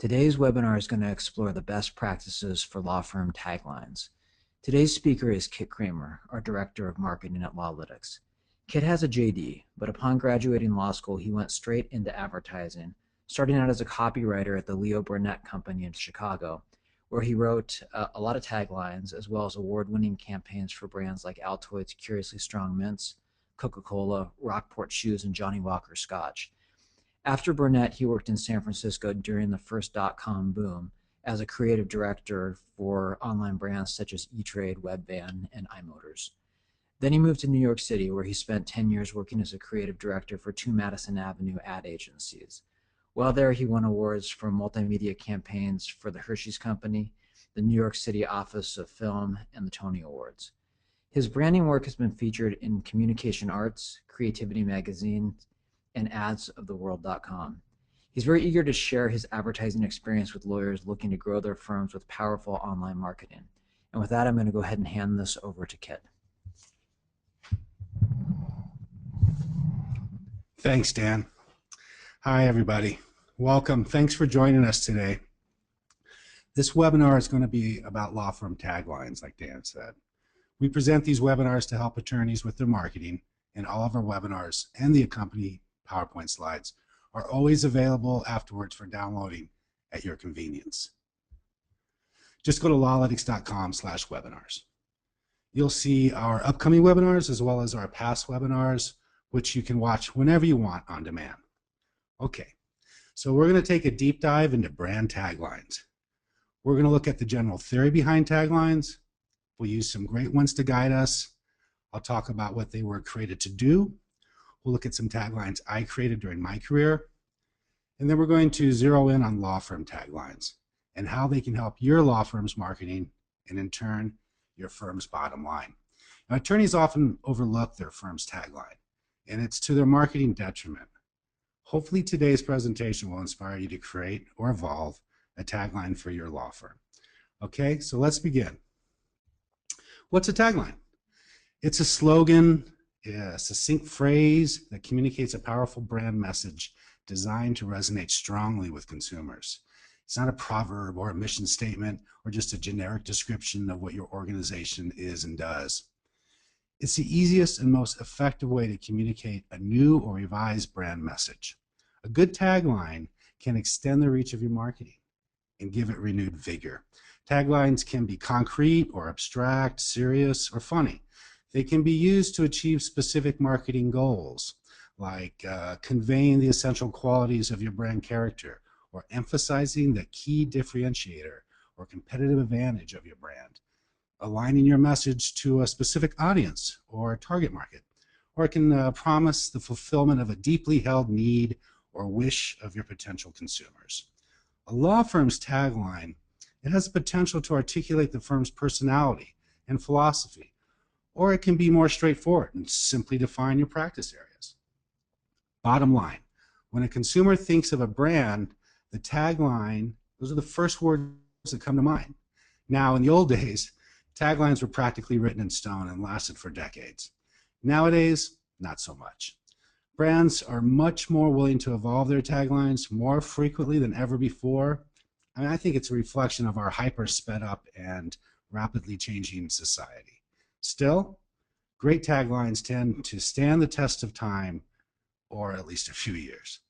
Today's webinar is going to explore the best practices for law firm taglines. Today's speaker is Kit Cramer, our Director of Marketing at LawLytics. Kit has a JD, but upon graduating law school, he went straight into advertising, starting out as a copywriter at the Leo Burnett Company in Chicago, where he wrote a lot of taglines, as well as award-winning campaigns for brands like Altoids Curiously Strong Mints, Coca-Cola, Rockport Shoes, and Johnny Walker Scotch. After Burnett, he worked in San Francisco during the first dot-com boom as a creative director for online brands such as E-Trade, Webvan, and iMotors. Then he moved to New York City, where he spent 10 years working as a creative director for 2 Madison Avenue ad agencies. While there, he won awards for multimedia campaigns for the Hershey's Company, the New York City Office of Film, and the Tony Awards. His branding work has been featured in Communication Arts, Creativity Magazine, and adsoftheworld.com. He's very eager to share his advertising experience with lawyers looking to grow their firms with powerful online marketing. And with that, I'm going to go ahead and hand this over to Kit. Thanks, Dan. Hi, everybody. Welcome. Thanks for joining us today. This webinar is going to be about law firm taglines, like Dan said. We present these webinars to help attorneys with their marketing, and all of our webinars and the accompanying PowerPoint slides are always available afterwards for downloading at your convenience. Just go to lawlytics.com/webinars. You'll see our upcoming webinars as well as our past webinars, which you can watch whenever you want on demand. Okay, so we're going to take a deep dive into brand taglines. We're going to look at the general theory behind taglines. We'll use some great ones to guide us. I'll talk about what they were created to do. We'll look at some taglines I created during my career. And then we're going to zero in on law firm taglines and how they can help your law firm's marketing and, in turn, your firm's bottom line. Now, attorneys often overlook their firm's tagline, and it's to their marketing detriment. Hopefully, today's presentation will inspire you to create or evolve a tagline for your law firm. Okay, so let's begin. What's a tagline? It's a slogan, a succinct phrase that communicates a powerful brand message designed to resonate strongly with consumers. It's not a proverb or a mission statement or just a generic description of what your organization is and does. It's the easiest and most effective way to communicate a new or revised brand message. A good tagline can extend the reach of your marketing and give it renewed vigor. Taglines can be concrete or abstract, serious, or funny. They can be used to achieve specific marketing goals, like conveying the essential qualities of your brand character or emphasizing the key differentiator or competitive advantage of your brand, aligning your message to a specific audience or target market, or it can promise the fulfillment of a deeply held need or wish of your potential consumers. A law firm's tagline, it has the potential to articulate the firm's personality and philosophy, or it can be more straightforward and simply define your practice areas. Bottom line, when a consumer thinks of a brand, the tagline, those are the first words that come to mind. Now, in the old days, taglines were practically written in stone and lasted for decades. Nowadays, not so much. Brands are much more willing to evolve their taglines more frequently than ever before. I think it's a reflection of our hyper sped up and rapidly changing society. Still, great taglines tend to stand the test of time, or at least a few years.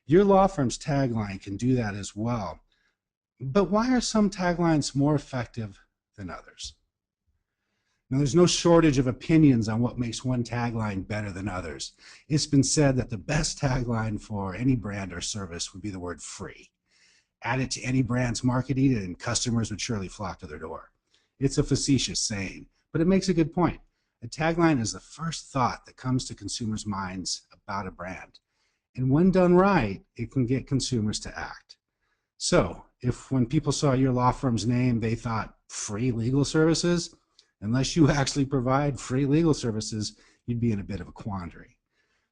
Your law firm's tagline can do that as well. But why are some taglines more effective than others? Now, there's no shortage of opinions on what makes one tagline better than others. It's been said that the best tagline for any brand or service would be the word free. Add it to any brand's marketing and customers would surely flock to their door. It's a facetious saying, but it makes a good point. A tagline is the first thought that comes to consumers' minds about a brand. And when done right, it can get consumers to act. So, if when people saw your law firm's name, they thought free legal services, unless you actually provide free legal services, you'd be in a bit of a quandary.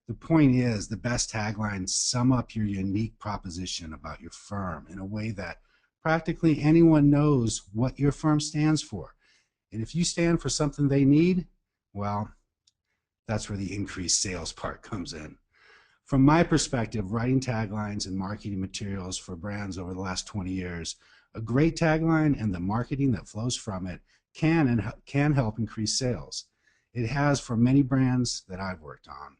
The point is, the best taglines sum up your unique proposition about your firm in a way that practically anyone knows what your firm stands for. And if you stand for something they need, well, that's where the increased sales part comes in. From my perspective, writing taglines and marketing materials for brands over the last 20 years, a great tagline and the marketing that flows from it can help increase sales. It has for many brands that I've worked on.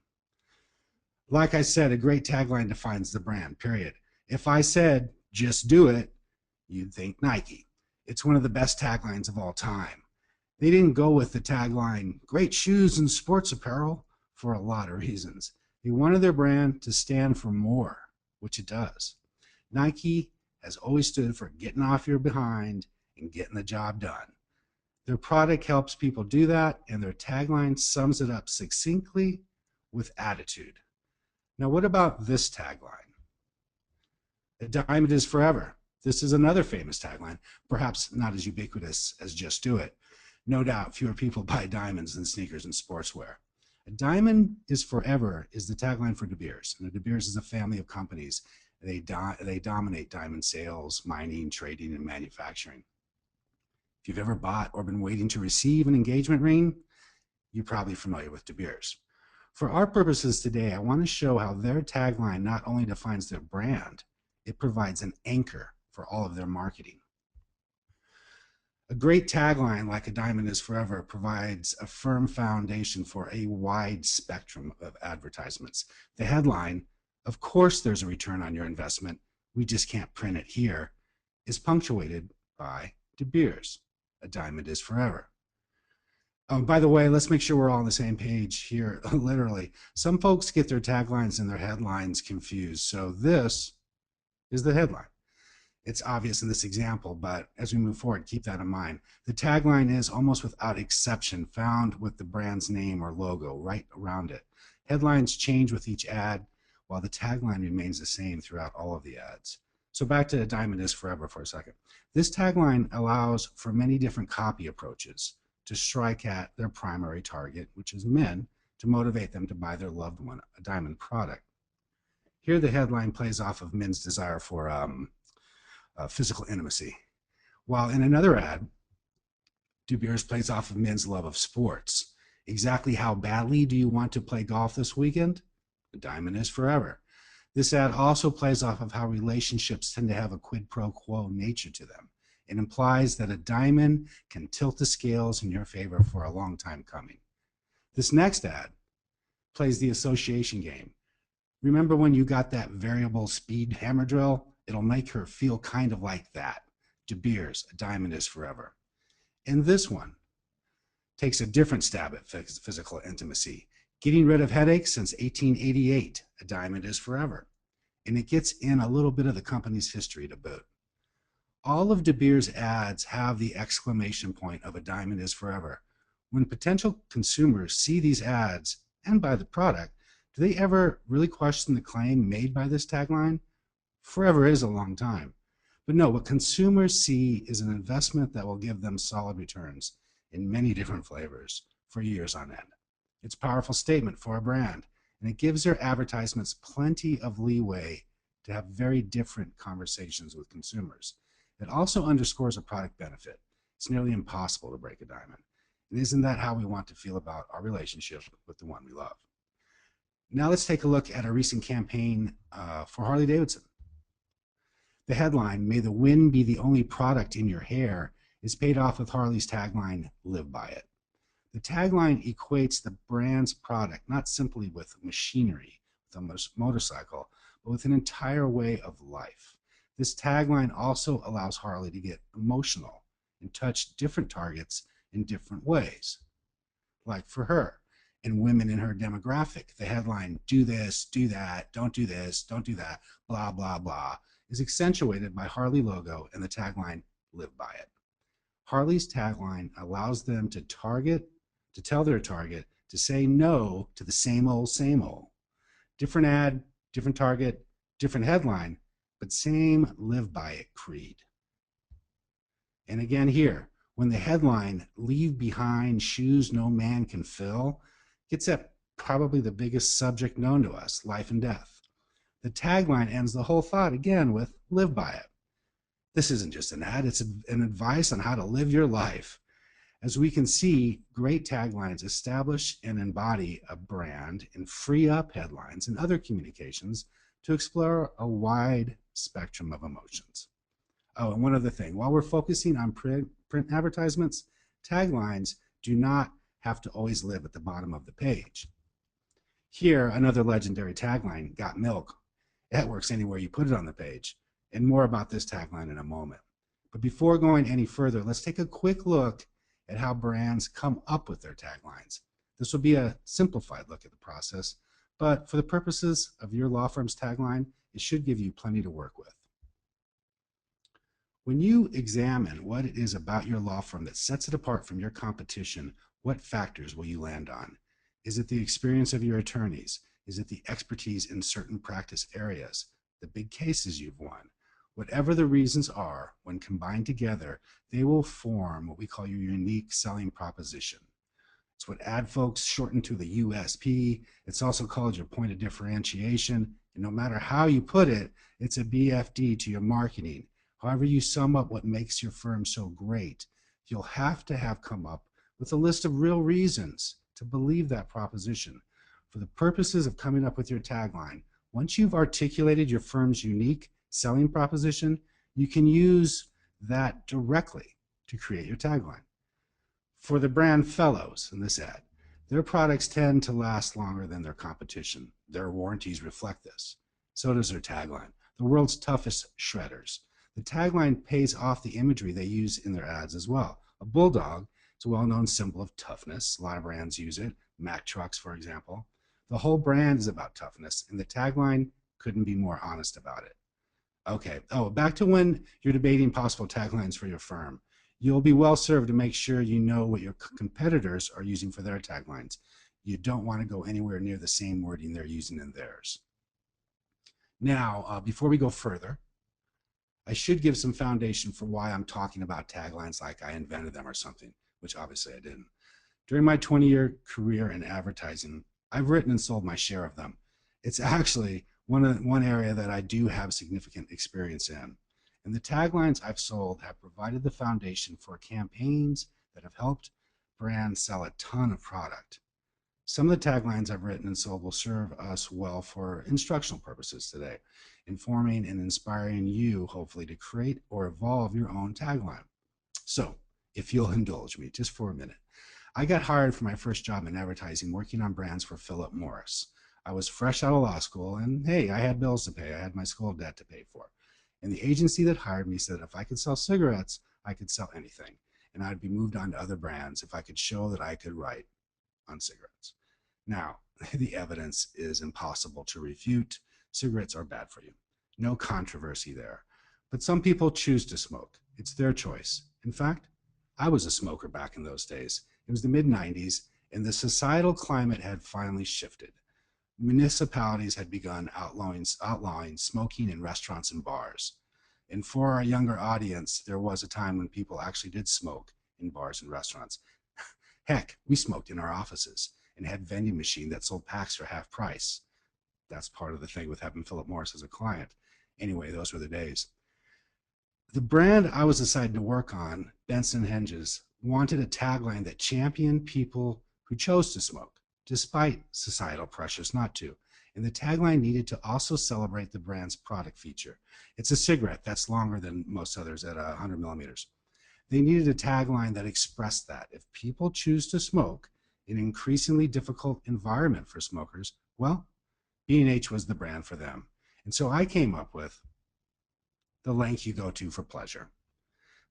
Like I said, a great tagline defines the brand, period. If I said, just do it, you'd think Nike. It's one of the best taglines of all time. They didn't go with the tagline, great shoes and sports apparel, for a lot of reasons. They wanted their brand to stand for more, which it does. Nike has always stood for getting off your behind and getting the job done. Their product helps people do that, and their tagline sums it up succinctly with attitude. Now, what about this tagline? A diamond is forever. This is another famous tagline, perhaps not as ubiquitous as just do it. No doubt fewer people buy diamonds than sneakers and sportswear. A diamond is forever is the tagline for De Beers. And De Beers is a family of companies. They dominate diamond sales, mining, trading, and manufacturing. If you've ever bought or been waiting to receive an engagement ring, you're probably familiar with De Beers. For our purposes today, I want to show how their tagline not only defines their brand, it provides an anchor for all of their marketing. A great tagline like a diamond is forever provides a firm foundation for a wide spectrum of advertisements. The headline, of course there's a return on your investment, we just can't print it here, is punctuated by De Beers, a diamond is forever. By the way, let's make sure we're all on the same page here, literally. Some folks get their taglines and their headlines confused, so this is the headline. It's obvious in this example, but as we move forward, keep that in mind. The tagline is almost without exception found with the brand's name or logo right around it. Headlines change with each ad, while the tagline remains the same throughout all of the ads. So back to Diamond is Forever for a second. This tagline allows for many different copy approaches to strike at their primary target, which is men, to motivate them to buy their loved one a diamond product. Here the headline plays off of men's desire for physical intimacy, while in another ad, De Beers plays off of men's love of sports. Exactly how badly do you want to play golf this weekend? A diamond is forever. This ad also plays off of how relationships tend to have a quid pro quo nature to them. It implies that a diamond can tilt the scales in your favor for a long time coming. This next ad plays the association game. Remember when you got that variable speed hammer drill? It'll make her feel kind of like that. De Beers, a diamond is forever. And this one takes a different stab at physical intimacy. Getting rid of headaches since 1888, a diamond is forever. And it gets in a little bit of the company's history to boot. All of De Beers' ads have the exclamation point of a diamond is forever. When potential consumers see these ads and buy the product, do they ever really question the claim made by this tagline? Forever is a long time. But no, what consumers see is an investment that will give them solid returns in many different flavors for years on end. It's a powerful statement for a brand, and it gives their advertisements plenty of leeway to have very different conversations with consumers. It also underscores a product benefit. It's nearly impossible to break a diamond. And isn't that how we want to feel about our relationship with the one we love? Now let's take a look at a recent campaign for Harley-Davidson. The headline, "May the wind be the only product in your hair," is paid off with Harley's tagline, "Live by it." The tagline equates the brand's product not simply with machinery, with a motorcycle, but with an entire way of life. This tagline also allows Harley to get emotional and touch different targets in different ways. Like for her and women in her demographic, the headline, "Do this, do that, don't do this, don't do that, blah, blah, blah," is accentuated by Harley logo and the tagline, "Live by it." Harley's tagline allows them to tell their target to say no to the same old, same old. Different ad, different target, different headline, but same live by it creed. And again here, when the headline, "Leave behind shoes no man can fill," gets at probably the biggest subject known to us, life and death. The tagline ends the whole thought again with "Live by it." This isn't just an ad, it's an advice on how to live your life. As we can see, great taglines establish and embody a brand and free up headlines and other communications to explore a wide spectrum of emotions. Oh, and one other thing, while we're focusing on print advertisements, taglines do not have to always live at the bottom of the page. Here, another legendary tagline, "Got milk." That works anywhere you put it on the page. And more about this tagline in a moment. But before going any further, let's take a quick look at how brands come up with their taglines. This will be a simplified look at the process, but for the purposes of your law firm's tagline, it should give you plenty to work with. When you examine what it is about your law firm that sets it apart from your competition, what factors will you land on? Is it the experience of your attorneys? Is it the expertise in certain practice areas? The big cases you've won? Whatever the reasons are, when combined together, they will form what we call your unique selling proposition. It's what ad folks shorten to the USP. It's also called your point of differentiation. And no matter how you put it, it's a BFD to your marketing. However you sum up what makes your firm so great, you'll have to have come up with a list of real reasons to believe that proposition. For the purposes of coming up with your tagline, once you've articulated your firm's unique selling proposition, you can use that directly to create your tagline. For the brand fellows in this ad, their products tend to last longer than their competition. Their warranties reflect this. So does their tagline, "The world's toughest shredders." The tagline pays off the imagery they use in their ads as well. A bulldog is a well-known symbol of toughness. A lot of brands use it. Mack trucks, for example. The whole brand is about toughness, and the tagline couldn't be more honest about it. Okay, back to when you're debating possible taglines for your firm. You'll be well served to make sure you know what your competitors are using for their taglines. You don't want to go anywhere near the same wording they're using in theirs. Now, before we go further, I should give some foundation for why I'm talking about taglines like I invented them or something, which obviously I didn't. During my 20-year career in advertising, I've written and sold my share of them. It's actually one area that I do have significant experience in. And the taglines I've sold have provided the foundation for campaigns that have helped brands sell a ton of product. Some of the taglines I've written and sold will serve us well for instructional purposes today, informing and inspiring you, hopefully, to create or evolve your own tagline. So, if you'll indulge me just for a minute, I got hired for my first job in advertising working on brands for Philip Morris. I was fresh out of law school, and hey, I had bills to pay. I had my school debt to pay for. And the agency that hired me said if I could sell cigarettes, I could sell anything. And I'd be moved on to other brands if I could show that I could write on cigarettes. Now, the evidence is impossible to refute. Cigarettes are bad for you. No controversy there. But some people choose to smoke. It's their choice. In fact, I was a smoker back in those days. It was the mid-90s, and the societal climate had finally shifted. Municipalities had begun outlawing smoking in restaurants and bars. And for our younger audience, there was a time when people actually did smoke in bars and restaurants. Heck, we smoked in our offices and had vending machine that sold packs for half price. That's part of the thing with having Philip Morris as a client. Anyway, those were the days. The brand I was assigned to work on, Benson Hedges, wanted a tagline that championed people who chose to smoke, despite societal pressures not to. And the tagline needed to also celebrate the brand's product feature. It's a cigarette that's longer than most others at 100 millimeters. They needed a tagline that expressed that. If people choose to smoke in an increasingly difficult environment for smokers, well, B&H was the brand for them. And so I came up with the length you go to for pleasure.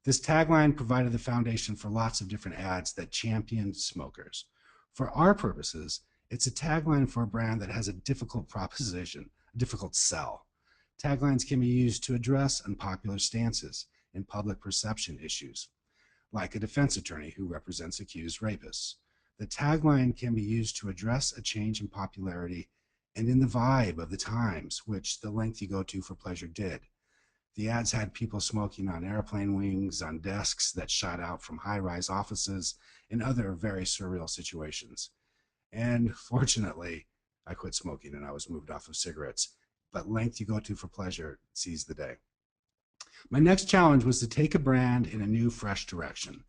This tagline provided the foundation for lots of different ads that championed smokers. For our purposes, it's a tagline for a brand that has a difficult proposition, a difficult sell. Taglines can be used to address unpopular stances and public perception issues, like a defense attorney who represents accused rapists. The tagline can be used to address a change in popularity and in the vibe of the times, which the length you go to for pleasure did. The ads had people smoking on airplane wings, on desks that shot out from high-rise offices, and other very surreal situations. And fortunately, I quit smoking and I was moved off of cigarettes, but length you go to for pleasure seized the day. My next challenge was to take a brand in a new, fresh direction.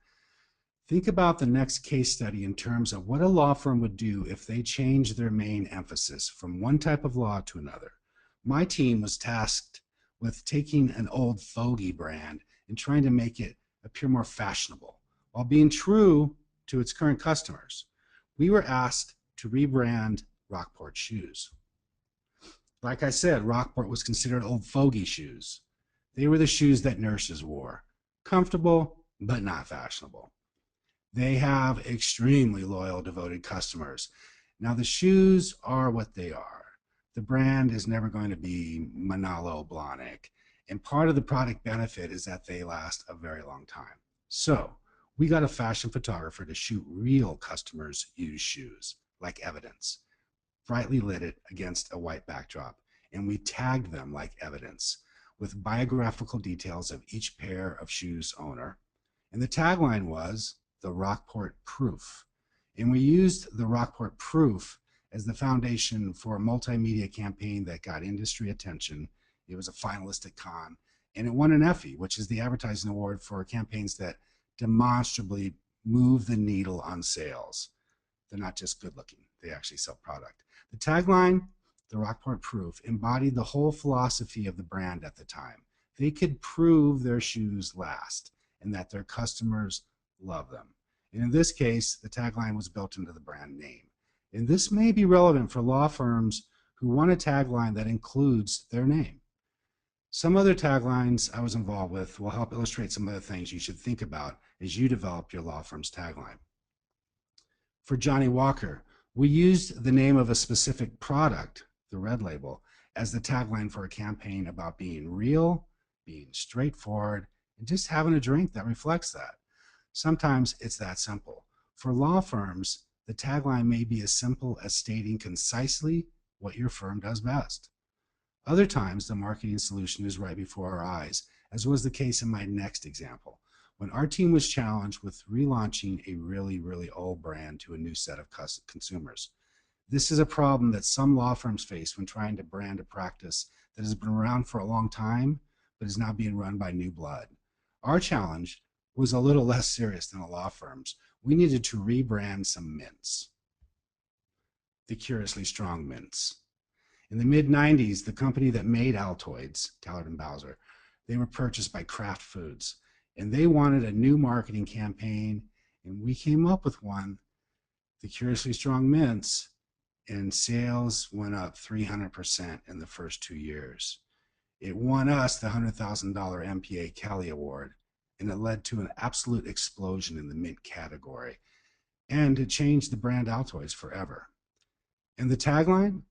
Think about the next case study in terms of what a law firm would do if they changed their main emphasis from one type of law to another. My team was tasked with taking an old fogey brand and trying to make it appear more fashionable while being true to its current customers. We were asked to rebrand Rockport shoes. Like I said, Rockport was considered old fogey shoes. They were the shoes that nurses wore, comfortable but not fashionable. They have extremely loyal, devoted customers. Now, the shoes are what they are. The brand is never going to be Manolo Blahnik, and part of the product benefit is that they last a very long time. So, we got a fashion photographer to shoot real customers' used shoes, like evidence, brightly lit it against a white backdrop, and we tagged them like evidence with biographical details of each pair of shoes owner. And the tagline was the Rockport Proof. And we used the Rockport Proof as the foundation for a multimedia campaign that got industry attention. It was a finalist at Cannes, and it won an Effie, which is the advertising award for campaigns that demonstrably move the needle on sales. They're not just good looking, they actually sell product. The tagline, the Rockport Proof, embodied the whole philosophy of the brand at the time. They could prove their shoes last and that their customers love them. And in this case, the tagline was built into the brand name. And this may be relevant for law firms who want a tagline that includes their name. Some other taglines I was involved with will help illustrate some of the things you should think about as you develop your law firm's tagline. For Johnny Walker, we used the name of a specific product, the Red Label, as the tagline for a campaign about being real, being straightforward, and just having a drink that reflects that. Sometimes it's that simple. For law firms, the tagline may be as simple as stating concisely what your firm does best. Other times, the marketing solution is right before our eyes, as was the case in my next example, when our team was challenged with relaunching a really old brand to a new set of consumers. This is a problem that some law firms face when trying to brand a practice that has been around for a long time, but is now being run by new blood. Our challenge was a little less serious than a law firm's. We needed to rebrand some mints, the Curiously Strong mints. In the mid-90s, the company that made Altoids, Tallard and Bowser, they were purchased by Kraft Foods, and they wanted a new marketing campaign, and we came up with one, the Curiously Strong mints, and sales went up 300% in the first 2 years. It won us the $100,000 MPA Kelly Award, and it led to an absolute explosion in the mint category, and it changed the brand Altoids forever. And the tagline?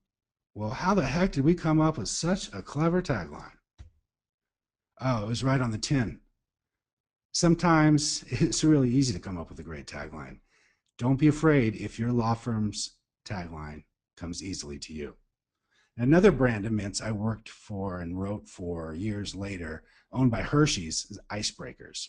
Well, how the heck did we come up with such a clever tagline? Oh, it was right on the tin. Sometimes it's really easy to come up with a great tagline. Don't be afraid if your law firm's tagline comes easily to you. Another brand of mints I worked for and wrote for years later, owned by Hershey's, is Icebreakers.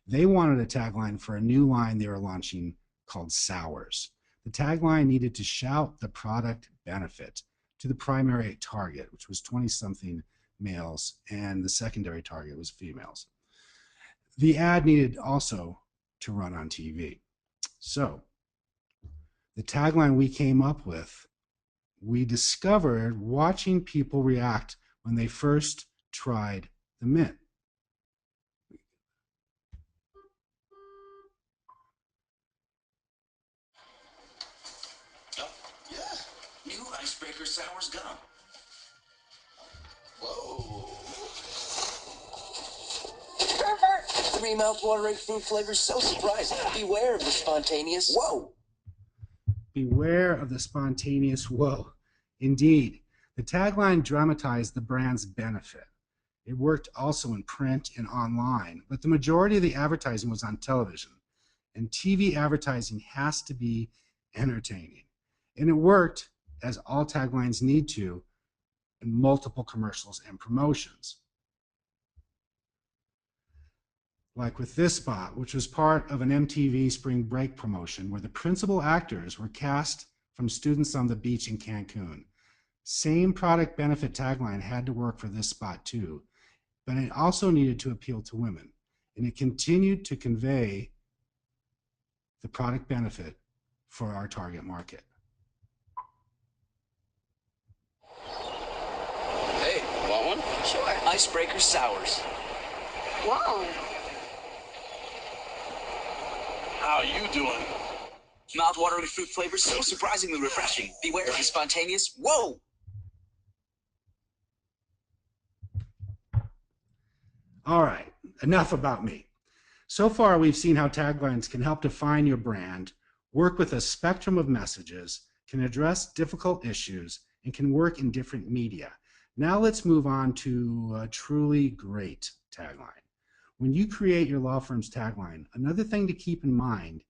They wanted a tagline for a new line they were launching called Sours. The tagline needed to shout the product benefit to the primary target, which was 20-something males, and the secondary target was females. The ad needed also to run on TV. So the tagline we came up with, we discovered watching people react when they first tried the mint. Oh, yeah. New Icebreaker Sours Gum. Whoa. 3 mouth-watering fruit flavors, so surprising. Beware of the spontaneous whoa. Beware of the spontaneous whoa. Indeed, the tagline dramatized the brand's benefit. It worked also in print and online, but the majority of the advertising was on television. And TV advertising has to be entertaining. And it worked, as all taglines need to, in multiple commercials and promotions. Like with this spot, which was part of an MTV spring break promotion where the principal actors were cast from students on the beach in Cancun. Same product benefit tagline had to work for this spot too, but it also needed to appeal to women. And it continued to convey the product benefit for our target market. Hey, want one? Sure. Icebreaker sours. Whoa. How you doing? Mouth-watering fruit flavors, so surprisingly refreshing. Beware of the spontaneous. Whoa! All right, enough about me. So far, we've seen how taglines can help define your brand, work with a spectrum of messages, can address difficult issues, and can work in different media. Now let's move on to a truly great tagline. When you create your law firm's tagline, another thing to keep in mind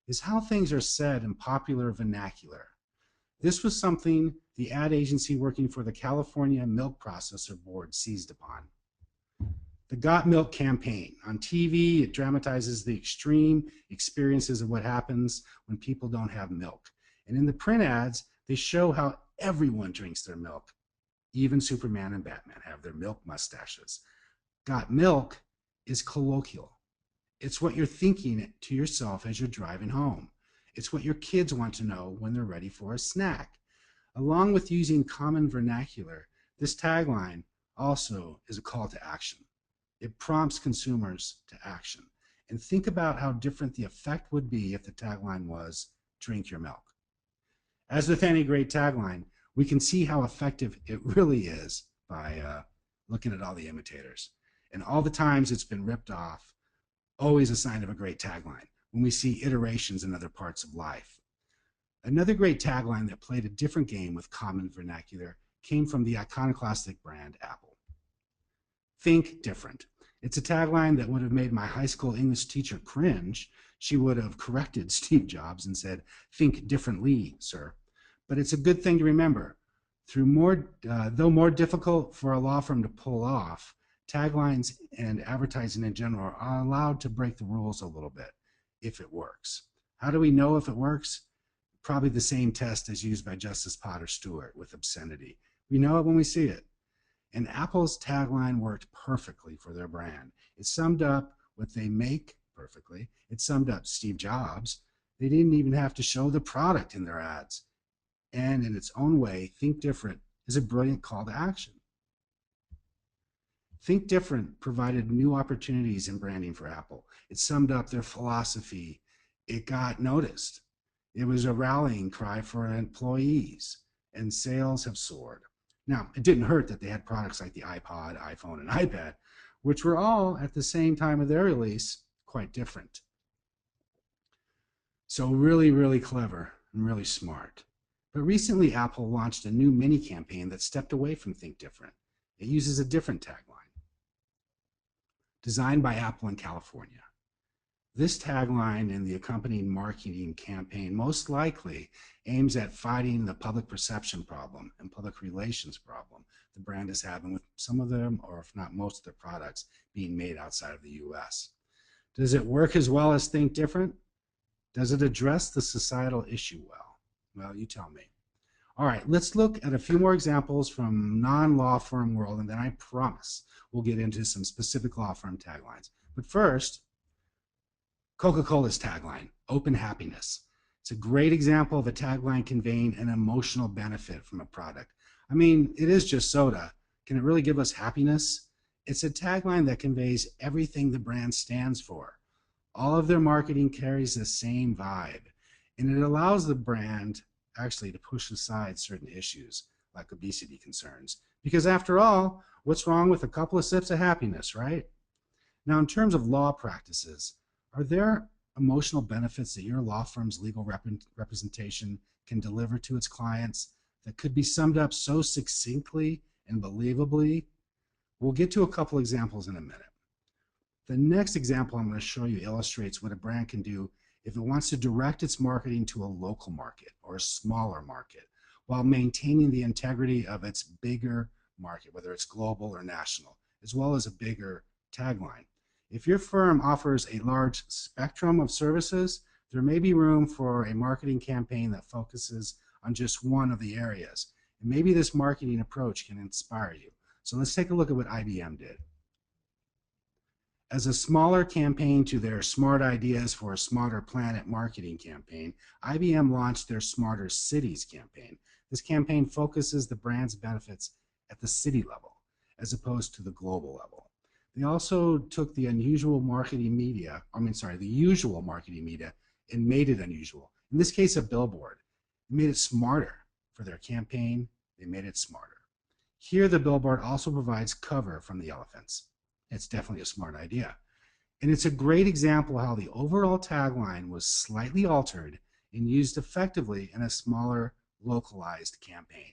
is how things are said in popular vernacular. This was something the ad agency working for the California Milk Processor Board seized upon. The Got Milk campaign. On TV, it dramatizes the extreme experiences of what happens when people don't have milk. And in the print ads, they show how everyone drinks their milk. Even Superman and Batman have their milk mustaches. Got Milk is colloquial. It's what you're thinking to yourself as you're driving home. It's what your kids want to know when they're ready for a snack. Along with using common vernacular, this tagline also is a call to action. It prompts consumers to action. And think about how different the effect would be if the tagline was, drink your milk. As with any great tagline, we can see how effective it really is by looking at all the imitators. And all the times it's been ripped off, always a sign of a great tagline, when we see iterations in other parts of life. Another great tagline that played a different game with common vernacular came from the iconoclastic brand Apple. Think different. It's a tagline that would have made my high school English teacher cringe. She would have corrected Steve Jobs and said, "Think differently, sir." But it's a good thing to remember. Though more difficult for a law firm to pull off, taglines and advertising in general are allowed to break the rules a little bit if it works. How do we know if it works? Probably the same test as used by Justice Potter Stewart with obscenity. We know it when we see it. And Apple's tagline worked perfectly for their brand. It summed up what they make perfectly. It summed up Steve Jobs. They didn't even have to show the product in their ads. And in its own way, Think Different is a brilliant call to action. Think Different provided new opportunities in branding for Apple. It summed up their philosophy. It got noticed. It was a rallying cry for employees, and sales have soared. Now, it didn't hurt that they had products like the iPod, iPhone, and iPad, which were all, at the same time of their release, quite different. So really, really clever and really smart. But recently, Apple launched a new mini campaign that stepped away from Think Different. It uses a different tagline. Designed by Apple in California. This tagline and the accompanying marketing campaign most likely aims at fighting the public perception problem and public relations problem the brand is having with some of them, or if not most of their products, being made outside of the US. Does it work as well as Think Different? Does it address the societal issue well? Well, you tell me. All right, let's look at a few more examples from non-law firm world, and then I promise we'll get into some specific law firm taglines. But first, Coca-Cola's tagline, Open Happiness. It's a great example of a tagline conveying an emotional benefit from a product. I mean, it is just soda. Can it really give us happiness? It's a tagline that conveys everything the brand stands for. All of their marketing carries the same vibe, and it allows the brand actually to push aside certain issues like obesity concerns. Because after all, what's wrong with a couple of sips of happiness, right? Now, in terms of law practices, are there emotional benefits that your law firm's legal representation can deliver to its clients that could be summed up so succinctly and believably? We'll get to a couple examples in a minute. The next example I'm going to show you illustrates what a brand can do if it wants to direct its marketing to a local market or a smaller market while maintaining the integrity of its bigger market, whether it's global or national, as well as a bigger tagline. If your firm offers a large spectrum of services, there may be room for a marketing campaign that focuses on just one of the areas. And maybe this marketing approach can inspire you. So let's take a look at what IBM did. As a smaller campaign to their Smart Ideas for a Smarter Planet marketing campaign, IBM launched their Smarter Cities campaign. This campaign focuses the brand's benefits at the city level as opposed to the global level. They also took the usual marketing media and made it unusual. In this case, a billboard. They made it smarter for their campaign. They made it smarter. Here, the billboard also provides cover from the elephants. It's definitely a smart idea. And it's a great example of how the overall tagline was slightly altered and used effectively in a smaller, localized campaign.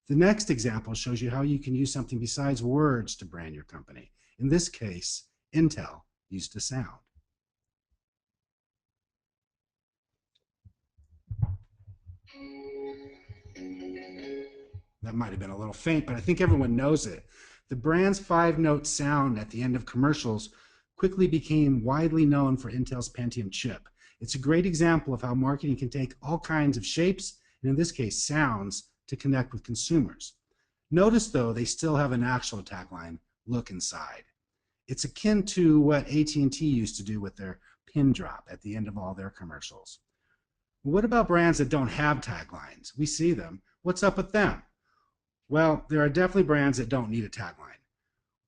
The next example shows you how you can use something besides words to brand your company. In this case, Intel used a sound. That might have been a little faint, but I think everyone knows it. The brand's 5-note sound at the end of commercials quickly became widely known for Intel's Pentium chip. It's a great example of how marketing can take all kinds of shapes, and in this case, sounds, to connect with consumers. Notice, though, they still have an actual tagline, "Look inside." It's akin to what AT&T used to do with their pin drop at the end of all their commercials. What about brands that don't have taglines? We see them. What's up with them? Well, there are definitely brands that don't need a tagline.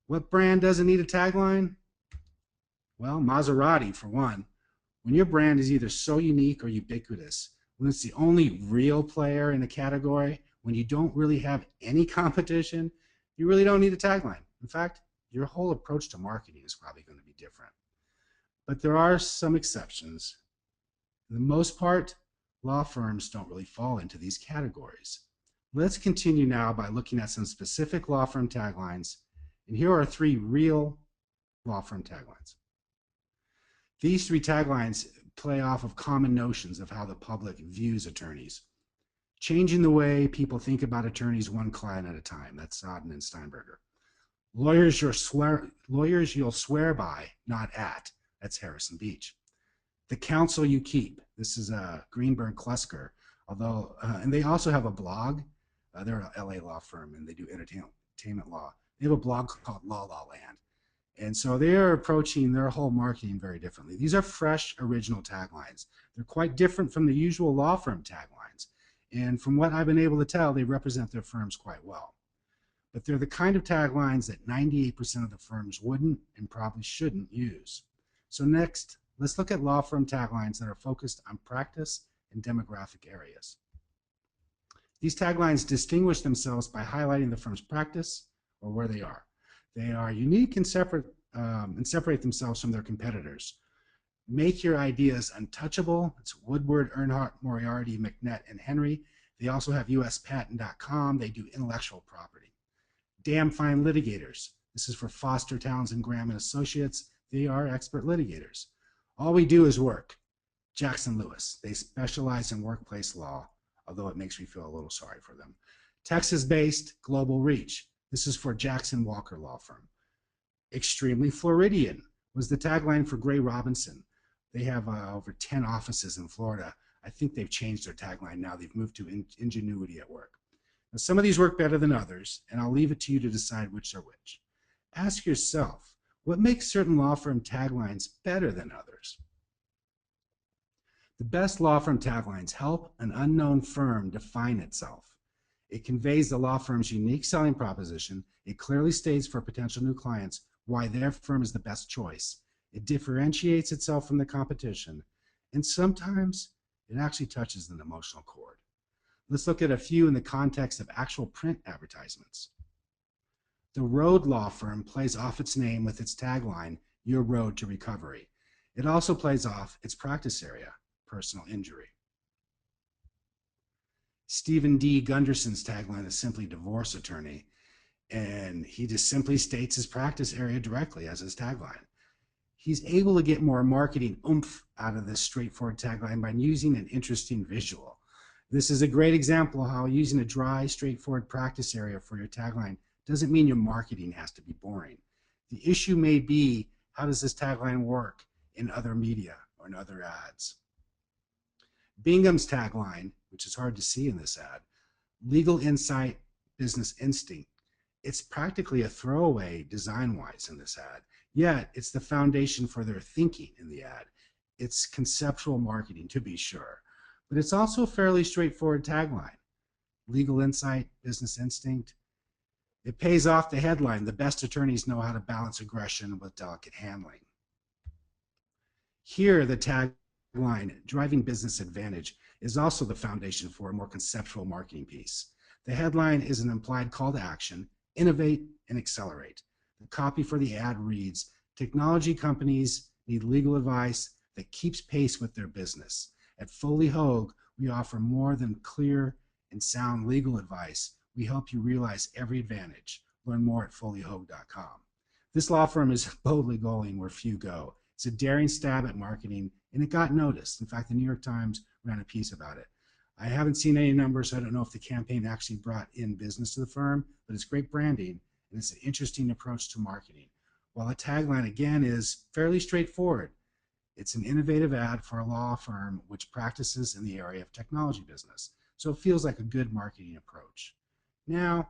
What brand doesn't need a tagline? Well, Maserati, for one. When your brand is either so unique or ubiquitous, when it's the only real player in a category, when you don't really have any competition, you really don't need a tagline. In fact, your whole approach to marketing is probably going to be different. But there are some exceptions. For the most part, law firms don't really fall into these categories. Let's continue now by looking at some specific law firm taglines. And here are 3 real law firm taglines. These 3 taglines play off of common notions of how the public views attorneys. Changing the way people think about attorneys one client at a time. That's Sodden and Steinberger. Lawyers you'll swear by, not at. That's Harrison Beach. The counsel you keep. This is Greenberg Klusker. Although, and they also have a blog. They're an LA law firm, and they do entertainment law. They have a blog called La La Land. And so they are approaching their whole marketing very differently. These are fresh, original taglines. They're quite different from the usual law firm taglines. And from what I've been able to tell, they represent their firms quite well. But they're the kind of taglines that 98% of the firms wouldn't and probably shouldn't use. So next, let's look at law firm taglines that are focused on practice and demographic areas. These taglines distinguish themselves by highlighting the firm's practice or where they are. They are unique and separate and separate themselves from their competitors. Make your ideas untouchable. It's Woodward, Earnhardt, Moriarty, McNett, and Henry. They also have uspatent.com. They do intellectual property. Damn fine litigators. This is for Foster, Townsend, Graham, and Associates. They are expert litigators. All we do is work. Jackson Lewis. They specialize in workplace law, although it makes me feel a little sorry for them. Texas-based Global Reach. This is for Jackson Walker Law Firm. Extremely Floridian was the tagline for Gray Robinson. They have over 10 offices in Florida. I think they've changed their tagline now. They've moved to ingenuity at work. Now, some of these work better than others, and I'll leave it to you to decide which are which. Ask yourself, what makes certain law firm taglines better than others? The best law firm taglines help an unknown firm define itself. It conveys the law firm's unique selling proposition. It clearly states for potential new clients why their firm is the best choice. It differentiates itself from the competition, and sometimes it actually touches an emotional chord. Let's look at a few in the context of actual print advertisements. The Road Law Firm plays off its name with its tagline, "Your Road to Recovery." It also plays off its practice area, personal injury. Stephen D. Gunderson's tagline is simply divorce attorney, and he just simply states his practice area directly as his tagline. He's able to get more marketing oomph out of this straightforward tagline by using an interesting visual. This is a great example of how using a dry, straightforward practice area for your tagline doesn't mean your marketing has to be boring. The issue may be, how does this tagline work in other media or in other ads? Bingham's tagline, which is hard to see in this ad, legal insight, business instinct. It's practically a throwaway design-wise in this ad. Yet, it's the foundation for their thinking in the ad. It's conceptual marketing, to be sure, but it's also a fairly straightforward tagline. Legal insight, business instinct. It pays off the headline. The best attorneys know how to balance aggression with delicate handling. Here, the tagline, driving business advantage, is also the foundation for a more conceptual marketing piece. The headline is an implied call to action: innovate and accelerate. The copy for the ad reads, technology companies need legal advice that keeps pace with their business. At Foley Hoag, we offer more than clear and sound legal advice. We help you realize every advantage. Learn more at foleyhoag.com. This law firm is boldly going where few go. It's a daring stab at marketing, and it got noticed. In fact, the New York Times ran a piece about it. I haven't seen any numbers, so I don't know if the campaign actually brought in business to the firm, but it's great branding, and it's an interesting approach to marketing. While the tagline, again, is fairly straightforward, it's an innovative ad for a law firm which practices in the area of technology business, so it feels like a good marketing approach. Now,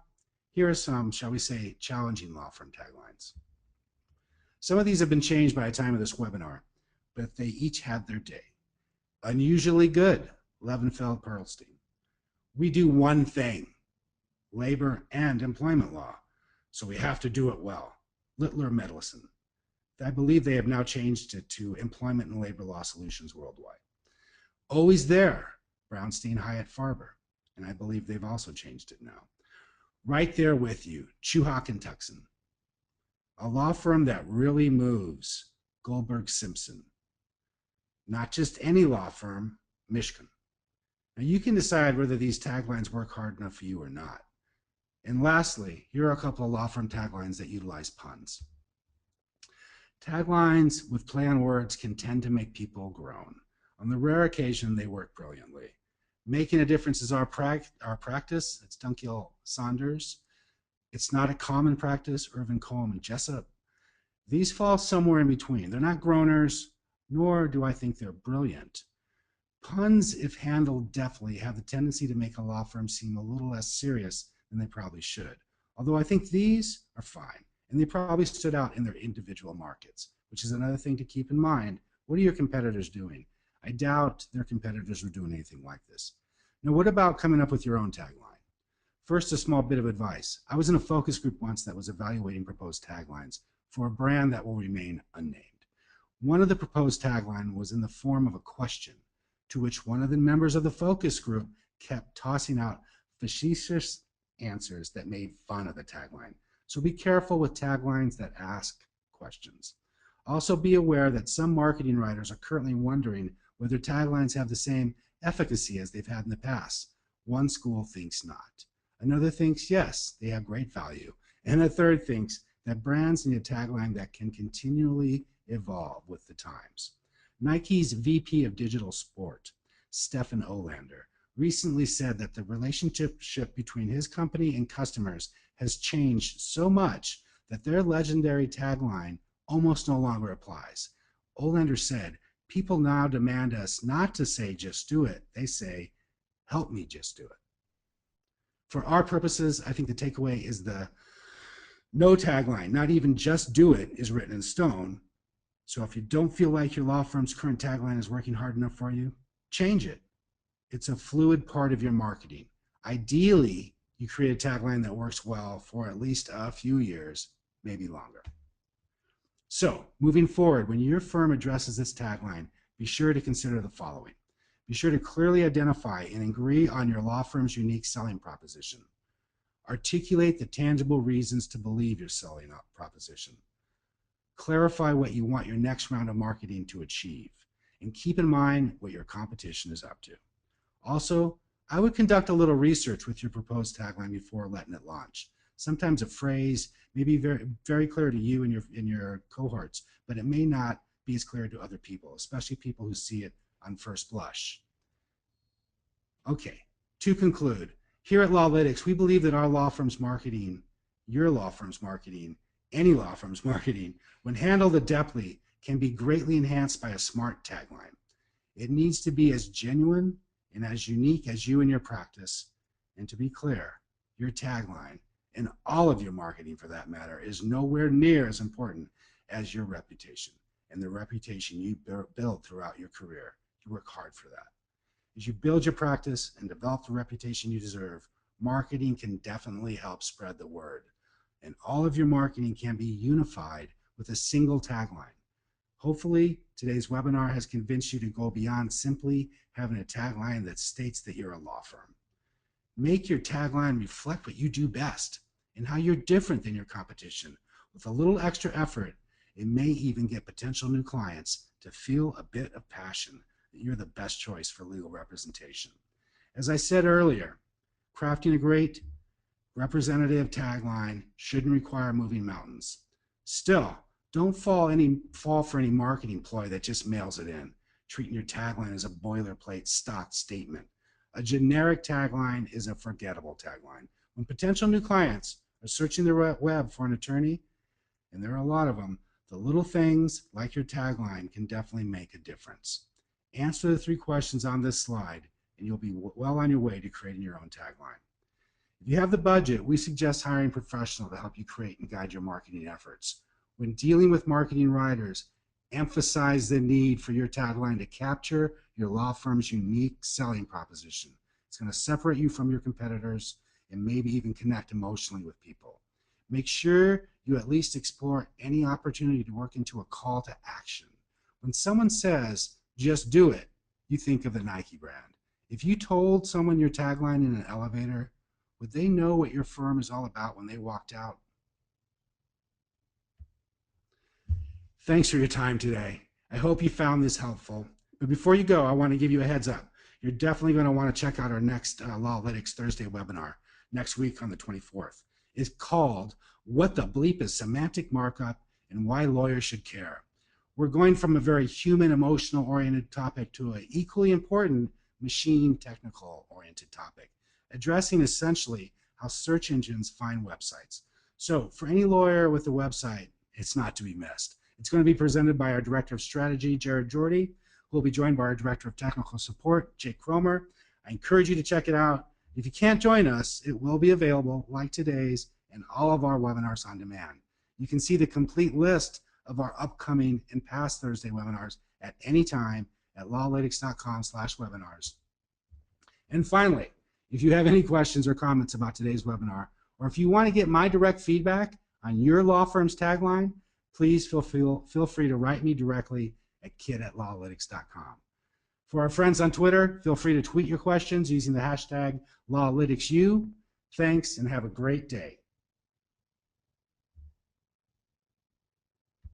here are some, shall we say, challenging law firm taglines. Some of these have been changed by the time of this webinar, but they each had their day. Unusually good, Levenfeld Perlstein. We do one thing, labor and employment law, so we have to do it well, Littler Medicine. I believe they have now changed it to Employment and Labor Law Solutions Worldwide. Always there, Brownstein Hyatt Farber, and I believe they've also changed it now. Right there with you, Chuhak and Tucson. A law firm that really moves, Goldberg Simpson. Not just any law firm, Mishkin. Now you can decide whether these taglines work hard enough for you or not. And lastly, here are a couple of law firm taglines that utilize puns. Taglines with play on words can tend to make people groan. On the rare occasion, they work brilliantly. Making a difference is our practice. It's Dunkiel Saunders. It's not a common practice, Irvin Coleman Jessup. These fall somewhere in between. They're not groaners, nor do I think they're brilliant. Puns, if handled deftly, have the tendency to make a law firm seem a little less serious than they probably should. Although I think these are fine, and they probably stood out in their individual markets, which is another thing to keep in mind. What are your competitors doing? I doubt their competitors are doing anything like this. Now, what about coming up with your own tagline? First, a small bit of advice. I was in a focus group once that was evaluating proposed taglines for a brand that will remain unnamed. One of the proposed tagline was in the form of a question, to which one of the members of the focus group kept tossing out facetious answers that made fun of the tagline. So be careful with taglines that ask questions. Also be aware that some marketing writers are currently wondering whether taglines have the same efficacy as they've had in the past. One school thinks not. Another thinks yes, they have great value. And a third thinks that brands need a tagline that can continually evolve with the times. Nike's VP of Digital Sport, Stefan Olander, recently said that the relationship between his company and customers has changed so much that their legendary tagline almost no longer applies. Olander said, people now demand us not to say just do it. They say, help me just do it. For our purposes, I think the takeaway is the no tagline, not even just do it, is written in stone. So if you don't feel like your law firm's current tagline is working hard enough for you, change it. It's a fluid part of your marketing. Ideally, you create a tagline that works well for at least a few years, maybe longer. So moving forward, when your firm addresses this tagline, be sure to consider the following. Be sure to clearly identify and agree on your law firm's unique selling proposition. Articulate the tangible reasons to believe your selling proposition. Clarify what you want your next round of marketing to achieve, and keep in mind what your competition is up to. Also, I would conduct a little research with your proposed tagline before letting it launch. Sometimes a phrase may be very, very clear to you and your cohorts, but it may not be as clear to other people, especially people who see it on first blush. Okay, to conclude, here at LawLytics, we believe that our law firm's marketing, your law firm's marketing, any law firm's marketing, when handled adeptly, can be greatly enhanced by a smart tagline. It needs to be as genuine and as unique as you and your practice. And to be clear, your tagline, and all of your marketing for that matter, is nowhere near as important as your reputation and the reputation you build throughout your career. You work hard for that. As you build your practice and develop the reputation you deserve, marketing can definitely help spread the word. And all of your marketing can be unified with a single tagline. Hopefully, today's webinar has convinced you to go beyond simply having a tagline that states that you're a law firm. Make your tagline reflect what you do best and how you're different than your competition. With a little extra effort, it may even get potential new clients to feel a bit of passion that you're the best choice for legal representation. As I said earlier, crafting a great representative tagline shouldn't require moving mountains. Still, don't fall for any marketing ploy that just mails it in, treating your tagline as a boilerplate stock statement. A generic tagline is a forgettable tagline. When potential new clients are searching the web for an attorney, and there are a lot of them, the little things like your tagline can definitely make a difference. Answer the 3 questions on this slide, and you'll be well on your way to creating your own tagline. If you have the budget, we suggest hiring a professional to help you create and guide your marketing efforts. When dealing with marketing writers, emphasize the need for your tagline to capture your law firm's unique selling proposition. It's going to separate you from your competitors and maybe even connect emotionally with people. Make sure you at least explore any opportunity to work into a call to action. When someone says, just do it, you think of the Nike brand. If you told someone your tagline in an elevator, would they know what your firm is all about when they walked out? Thanks for your time today. I hope you found this helpful. But before you go, I want to give you a heads up. You're definitely going to want to check out our next LawLytics Thursday webinar next week on the 24th. It's called What the Bleep is Semantic Markup and Why Lawyers Should Care. We're going from a very human, emotional-oriented topic to an equally important machine technical-oriented topic, addressing essentially how search engines find websites. So for any lawyer with a website, it's not to be missed. It's going to be presented by our Director of Strategy, Jared Jordy, who will be joined by our Director of Technical Support, Jake Cramer. I encourage you to check it out. If you can't join us, it will be available, like today's, and all of our webinars on demand. You can see the complete list of our upcoming and past Thursday webinars at any time at lawlytics.com/webinars. And finally, if you have any questions or comments about today's webinar, or if you want to get my direct feedback on your law firm's tagline, please feel free to write me directly at kit@lawlytics.com. For our friends on Twitter, feel free to tweet your questions using the hashtag LawLyticsU. Thanks, and have a great day.